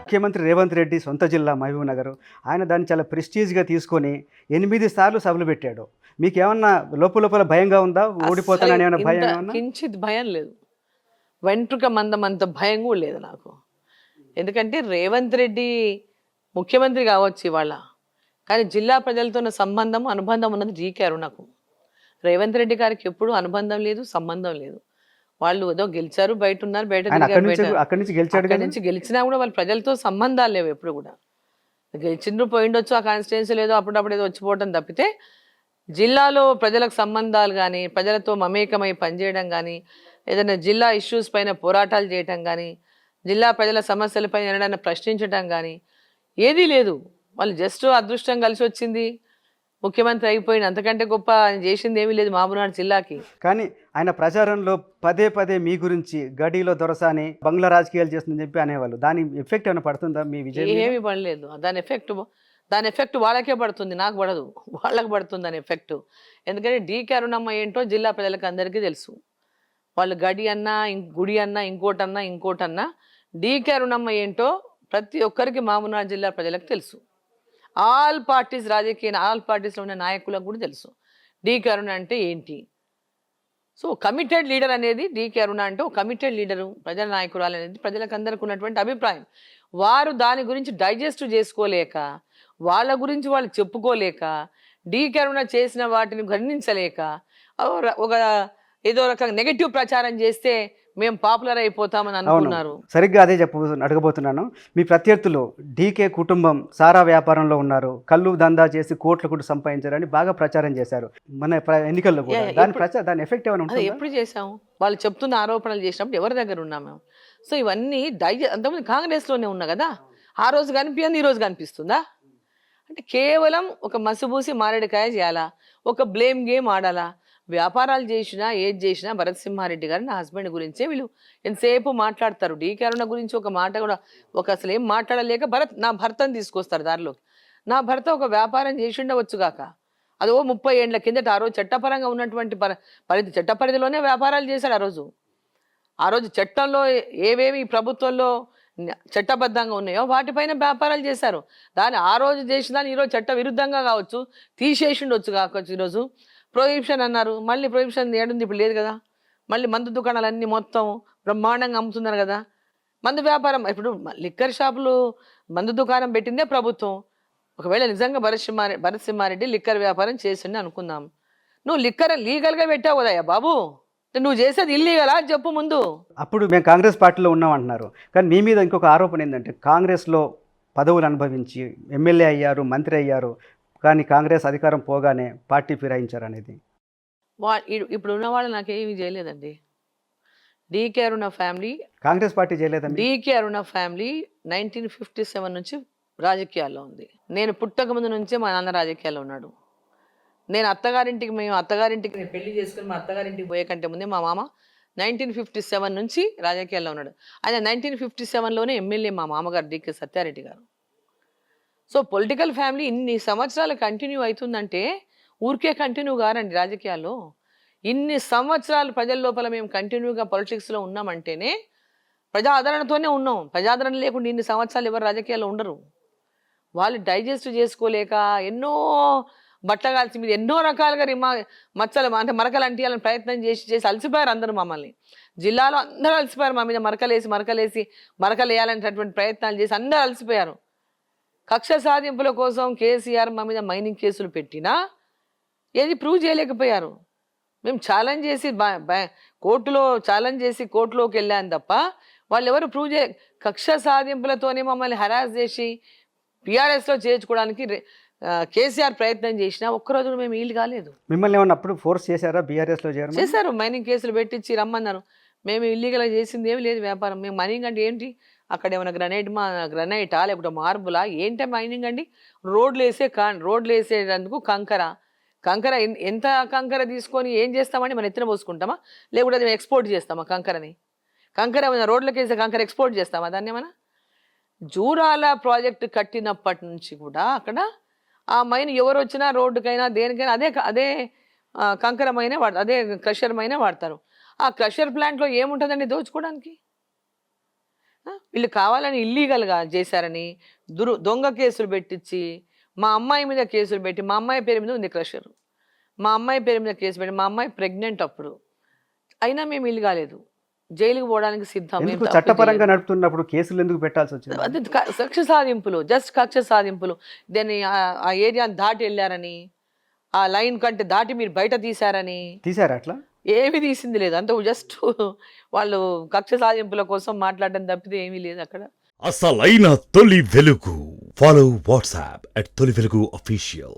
ముఖ్యమంత్రి రేవంత్ రెడ్డి సొంత జిల్లా మహబూబ్నగర్. ఆయన దాన్ని చాలా ప్రెస్టీజ్‌గా తీసుకొని 8 సార్లు సభలు పెట్టాడు. మీకేమన్నా లోపల భయంగా ఉందా? ఓడిపోతానని ఏమైనా భయం ఏమన్నా? కించిత్ భయం లేదు. వెంట్రుక మందమంత భయం కూడా లేదు నాకు. ఎందుకంటే రేవంత్ రెడ్డి ముఖ్యమంత్రి కావచ్చు ఇవాళ, కానీ జిల్లా ప్రజలతో ఉన్న సంబంధం అనుబంధం ఉన్నది డీకే అరుణకు. రేవంత్ రెడ్డి గారికి ఎప్పుడు అనుబంధం లేదు, సంబంధం లేదు. వాళ్ళు ఏదో గెలిచారు, బయట ఉన్నారు, బయట ఆయన తిరిగారు, అక్కడి నుంచి గెలిచాడు అక్కడి కదా. నుంచి గెలిచినా కూడా వాళ్ళ ప్రజలతో సంబంధాలు లేవు ఎప్పుడు కూడా. గెలిచిండ్రు పోయిండొచ్చు, ఆ కాన్స్టిట్యున్సీ లేదో అప్పుడప్పుడు ఏదో వచ్చిపోవటం తప్పితే జిల్లాలో ప్రజలకు సంబంధాలు కానీ, ప్రజలతో మమేకమై పనిచేయడం కానీ, ఏదైనా జిల్లా ఇష్యూస్ పైన పోరాటాలు చేయటం కానీ, జిల్లా ప్రజల సమస్యలపైన ఏదైనా ప్రశ్నించడం కానీ ఏదీ లేదు. వాళ్ళు జస్ట్ అదృష్టం కలిసి వచ్చింది, ముఖ్యమంత్రి అయిపోయింది, అంతకంటే గొప్ప ఆయన చేసింది ఏమీ లేదు మహబూబ్నగర్ జిల్లాకి. కానీ ఆయన ప్రచారంలో పదే మీ గురించి గడిలో దొరసాని బంగ్లా రాజకీయాలు చేస్తుందని చెప్పి అనేవాళ్ళు. దాని ఎఫెక్ట్ ఏమైనా పడుతుందా మీ విజయం మీద? ఏమీ పడలేదు. దాని ఎఫెక్ట్ వాళ్ళకే పడుతుంది, నాకు పడదు. వాళ్ళకి పడుతుంది దాని ఎఫెక్ట్. ఎందుకంటే డీకే అరుణమ్మ ఏంటో జిల్లా ప్రజలకు అందరికీ తెలుసు. వాళ్ళు గడి అన్నా, గుడి అన్నా, ఇంకోటన్నా డీకే అరుణమ్మ ఏంటో ప్రతి ఒక్కరికి మహబూబ్నగర్ జిల్లా ప్రజలకు తెలుసు. ఆల్ పార్టీస్లో ఉన్న నాయకులకు కూడా తెలుసు డీకే అరుణ అంటే ఏంటి. సో కమిటెడ్ లీడర్ అనేది డీకే అరుణ అంటే ఒక కమిటెడ్ లీడరు, ప్రజల నాయకురాలు అనేది ప్రజలకు అందరికీ ఉన్నటువంటి అభిప్రాయం. వారు దాని గురించి డైజెస్ట్ చేసుకోలేక, వాళ్ళ గురించి వాళ్ళు చెప్పుకోలేక, డీకే అరుణ చేసిన వాటిని గమనించలేక ఒక ఏదో రకంగా నెగటివ్ ప్రచారం చేస్తే మేము పాపులర్ అయిపోతామని అనుకున్నారు. సరిగ్గా అదే అడగబోతున్నాను. మీ ప్రత్యర్థులు డీకే కుటుంబం సారా వ్యాపారంలో ఉన్నారు, కళ్ళు దందా చేసి కోట్లు సంపాదించారని బాగా ప్రచారం చేశారు మన ఎన్నికల్లో కూడా. దాని ఎఫెక్ట్ ఏమైనా ఉంటుంది? ఎప్పుడు చేసాము? వాళ్ళు చెప్తున్న ఆరోపణలు చేసినప్పుడు ఎవరి దగ్గర ఉన్నాం మేము? సో ఇవన్నీ అంతమంది కాంగ్రెస్లోనే ఉన్నా కదా, ఆ రోజు కనిపించింది ఈ రోజు కనిపిస్తుందా? అంటే కేవలం ఒక మసిబూసి మారేడుకాయ చేయాలా, ఒక బ్లేమ్ గేమ్ ఆడాలా? వ్యాపారాలు చేసినా ఏది చేసినా భరత్ సింహారెడ్డి గారు నా హస్బెండ్ గురించే వీళ్ళు ఎంతసేపు మాట్లాడతారు. డీకే అరుణ గురించి ఒక మాట కూడా అసలు ఏం మాట్లాడలేక నా భర్తను తీసుకొస్తారు దారిలోకి. నా భర్త ఒక వ్యాపారం చేసి ఉండవచ్చుగాక, అదో 30 ఏళ్ల కిందట. ఆ రోజు చట్టపరంగా ఉన్నటువంటి చట్ట పరిధిలోనే వ్యాపారాలు చేశాడు. ఆ రోజు చట్టంలో ఏవేవి ప్రభుత్వంలో చట్టబద్ధంగా ఉన్నాయో వాటిపైన వ్యాపారాలు చేశారు. ఆ రోజు చేసిన ఈరోజు చట్ట విరుద్ధంగా కావచ్చు, తీసేసిండొచ్చు కావచ్చు. ఈరోజు ప్రొహిబిషన్ అన్నారు, మళ్ళీ ప్రొహిబిషన్ ఏడుంది, ఇప్పుడు లేదు కదా. మళ్ళీ మందు దుకాణాలన్నీ మొత్తం బ్రహ్మాండంగా అమ్ముతున్నారు కదా. మందు వ్యాపారం ఇప్పుడు లిక్కర్ షాపులు, మందు దుకాణం పెట్టిందే ప్రభుత్వం. ఒకవేళ నిజంగా భరత్ సింహారెడ్డి లిక్కర్ వ్యాపారం చేసిండే అనుకుందాం, నువ్వు లిక్కర్ లీగల్గా పెట్టావు కదయ్యా బాబు, నువ్వు చేసేది ఇల్లీగలా చెప్పు ముందు. అప్పుడు మేము కాంగ్రెస్ పార్టీలో ఉన్నాం అంటున్నారు, కానీ మీ మీద ఇంకొక ఆరోపణ ఏంటంటే కాంగ్రెస్లో పదవులు అనుభవించి ఎమ్మెల్యే అయ్యారు, మంత్రి అయ్యారు, కానీ కాంగ్రెస్ అధికారం పోగానే పార్టీ ఫిరాయించారు అనేది. ఇప్పుడు ఉన్న వాళ్ళు నాకేమీ చేయలేదండి. డీకే అరుణ ఫ్యామిలీ కాంగ్రెస్ పార్టీ చేయలేదండి. డీకే అరుణ ఫ్యామిలీ 1957 నుంచి రాజకీయాల్లో ఉంది. నేను పుట్టక ముందు నుంచే మా నాన్న రాజకీయాల్లో ఉన్నాడు. మేము అత్తగారింటికి నేను పెళ్లి చేసుకుని మా అత్తగారింటికి పోయే కంటే ముందే మా మామ 1957 నుంచి రాజకీయాల్లో ఉన్నాడు. ఆయన 1957లోనే ఎమ్మెల్యే మా మామగారు డీకే సత్యారెడ్డి గారు. సో పొలిటికల్ ఫ్యామిలీ ఇన్ని సంవత్సరాలు కంటిన్యూ అవుతుందంటే ఊరికే కంటిన్యూ కారండి రాజకీయాల్లో. ఇన్ని సంవత్సరాలు ప్రజల లోపల మేము కంటిన్యూగా పొలిటిక్స్లో ఉన్నామంటేనే ప్రజా ఆదరణతోనే ఉన్నాం. ప్రజాదరణ లేకుండా ఇన్ని సంవత్సరాలు ఎవరు రాజకీయాల్లో ఉండరు. వాళ్ళు డైజెస్ట్ చేసుకోలేక ఎన్నో బట్టగాల్చి మీద ఎన్నో రకాలుగా మచ్చలు అంటే మరకలు అంటియాలని ప్రయత్నం చేసి అలసిపోయారు అందరూ. మమ్మల్ని జిల్లాలో అందరూ అలసిపోయారు. మా మీద మరకలు వేయాలనేటటువంటి ప్రయత్నాలు చేసి అందరూ అలసిపోయారు. కక్ష సాధింపుల కోసం కేసీఆర్ మా మీద మైనింగ్ కేసులు పెట్టినా ఏది ప్రూవ్ చేయలేకపోయారు. మేము ఛాలెంజ్ చేసి కోర్టులోకి వెళ్ళాను తప్ప వాళ్ళు ఎవరు ప్రూవ్ కక్ష సాధింపులతోనే మమ్మల్ని హరాస్ చేసి టీఆర్ఎస్లో చేర్చుకోవడానికి కేసీఆర్ ప్రయత్నం చేసినా ఒక్కరోజు మేము వీలు కాలేదు. మిమ్మల్ని ఏమన్నా అప్పుడు ఫోర్స్ చేశారా బీఆర్ఎస్లో చేశారు, మైనింగ్ కేసులు పెట్టించి రమ్మన్నారు. మేము ఇల్లీగల్గా చేసింది ఏమి లేదు వ్యాపారం. మేము మైనింగ్ అంటే ఏంటి, అక్కడ ఏమైనా గ్రనైటా లేకపోతే మార్బులా ఏంటో మైనింగ్ అండి. రోడ్లు వేసేటందుకు కంకర ఎంత కంకర తీసుకొని ఏం చేస్తామండి, మన ఎత్తున పోసుకుంటామా లేకపోతే అది ఎక్స్పోర్ట్ చేస్తామా? కంకర ఏమైనా రోడ్లకి వేసే కంకర ఎక్స్పోర్ట్ చేస్తామా? దాన్ని ఏమైనా జూరాల ప్రాజెక్టు కట్టినప్పటి నుంచి కూడా అక్కడ ఆ మైన్ ఎవరు వచ్చినా రోడ్డుకైనా దేనికైనా అదే కంకరమైన అదే క్రషర్ మైన వాడతారు. ఆ క్రషర్ ప్లాంట్లో ఏముంటుందండి దోచుకోవడానికి? వీళ్ళు కావాలని ఇల్లీగల్గా చేశారని దొంగ కేసులు పెట్టించి మా అమ్మాయి మీద కేసులు పెట్టి, మా అమ్మాయి పేరు మీద ఉంది క్రషర్, మా అమ్మాయి పేరు మీద కేసు పెట్టి, మా అమ్మాయి ప్రెగ్నెంట్ అప్పుడు, అయినా మేము ఇల్లు కాలేదు, జైలుకి పోవడానికి సిద్ధం. మేము ఎందుకు తప్పు చట్టపరంగా చేయలేదు. నడుపుతున్నప్పుడు కేసులు ఎందుకు పెట్టాల్సి వచ్చింది? అది కక్ష సాధింపులు, జస్ట్ కక్ష సాధింపులు. దాన్ని ఆ ఏరియాని దాటి వెళ్ళారని, ఆ లైన్ కంటే దాటి మీరు బయట తీశారని, తీసారా అట్లా? ఏమీ తీసింది లేదు. అంత జస్ట్ వాళ్ళు కక్ష సాధింపుల కోసం మాట్లాడడం తప్పితే ఏమీ లేదు అక్కడ. అసలైన తొలి వెలుగు. ఫాలో వాట్సాప్ @తొలి వెలుగు అఫీషియల్.